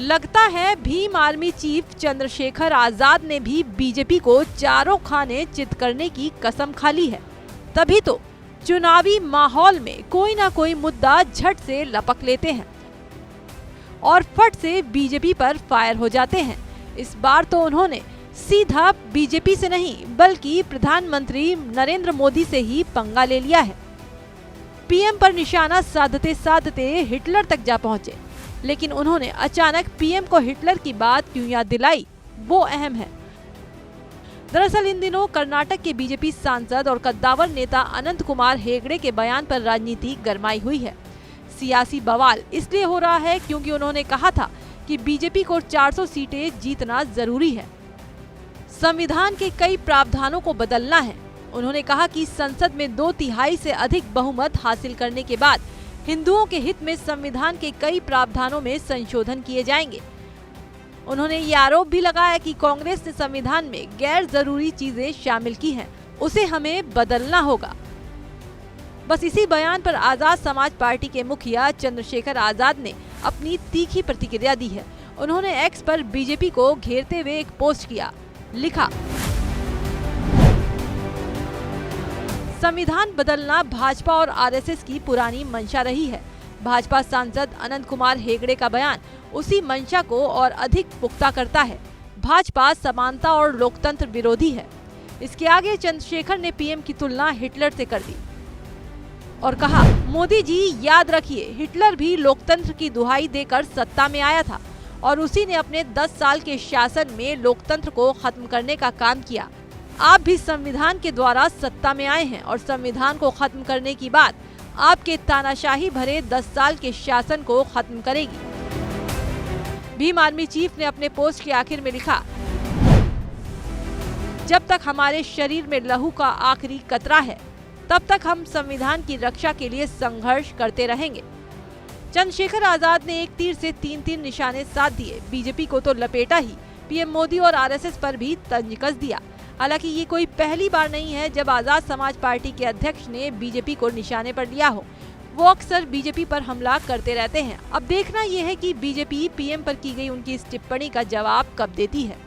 लगता है Bhim army chief Chandrashekhar Azad ने भी बीजेपी को चारों खाने चित करने की कसम खा ली है। तभी तो चुनावी माहौल में कोई ना कोई मुद्दा झट से लपक लेते हैं और फट से बीजेपी पर फायर हो जाते हैं। इस बार तो उन्होंने सीधा बीजेपी से नहीं बल्कि प्रधानमंत्री नरेंद्र मोदी से ही पंगा ले लिया है। पीएम पर निशाना साधते साधते हिटलर तक जा पहुंचे, लेकिन उन्होंने अचानक पीएम को हिटलर की बात क्यों याद दिलाई, वो अहम है। दरअसल इन दिनों कर्नाटक के बीजेपी सांसद और कद्दावर नेता अनंत कुमार हेगड़े के बयान पर राजनीति गरमाई हुई है। सियासी बवाल इसलिए हो रहा है क्योंकि उन्होंने कहा था कि बीजेपी को 400 सीटें जीतना जरूरी है, संविधान के कई प्रावधानों को बदलना है। उन्होंने कहा कि संसद में 2/3 से अधिक बहुमत हासिल करने के बाद हिंदुओं के हित में संविधान के कई प्रावधानों में संशोधन किए जाएंगे। उन्होंने ये आरोप भी लगाया कि कांग्रेस ने संविधान में गैर जरूरी चीजें शामिल की हैं, उसे हमें बदलना होगा। बस इसी बयान पर आजाद समाज पार्टी के मुखिया चंद्रशेखर आजाद ने अपनी तीखी प्रतिक्रिया दी है। उन्होंने एक्स पर बीजेपी को घेरते हुए एक पोस्ट किया, लिखा, संविधान बदलना भाजपा और आरएसएस की पुरानी मंशा रही है। भाजपा सांसद अनंत कुमार हेगड़े का बयान उसी मंशा को और अधिक पुख्ता करता है। भाजपा समानता और लोकतंत्र विरोधी है। इसके आगे चंद्रशेखर ने पीएम की तुलना हिटलर से कर दी और कहा, मोदी जी याद रखिए, हिटलर भी लोकतंत्र की दुहाई देकर सत्ता में आया था और उसी ने अपने 10 साल के शासन में लोकतंत्र को खत्म करने का काम किया। आप भी संविधान के द्वारा सत्ता में आए हैं और संविधान को खत्म करने की बात आपके तानाशाही भरे 10 साल के शासन को खत्म करेगी। भीम आर्मी चीफ ने अपने पोस्ट के आखिर में लिखा, जब तक हमारे शरीर में लहू का आखिरी कतरा है तब तक हम संविधान की रक्षा के लिए संघर्ष करते रहेंगे। चंद्रशेखर आजाद ने एक तीर से 3 निशाने साध दिए। बीजेपी को तो लपेटा ही, पीएम मोदी और आरएसएस पर भी तंज कस दिया। हालांकि ये कोई पहली बार नहीं है जब आजाद समाज पार्टी के अध्यक्ष ने बीजेपी को निशाने पर लिया हो। वो अक्सर बीजेपी पर हमला करते रहते हैं। अब देखना यह है कि बीजेपी पीएम पर की गई उनकी इस टिप्पणी का जवाब कब देती है।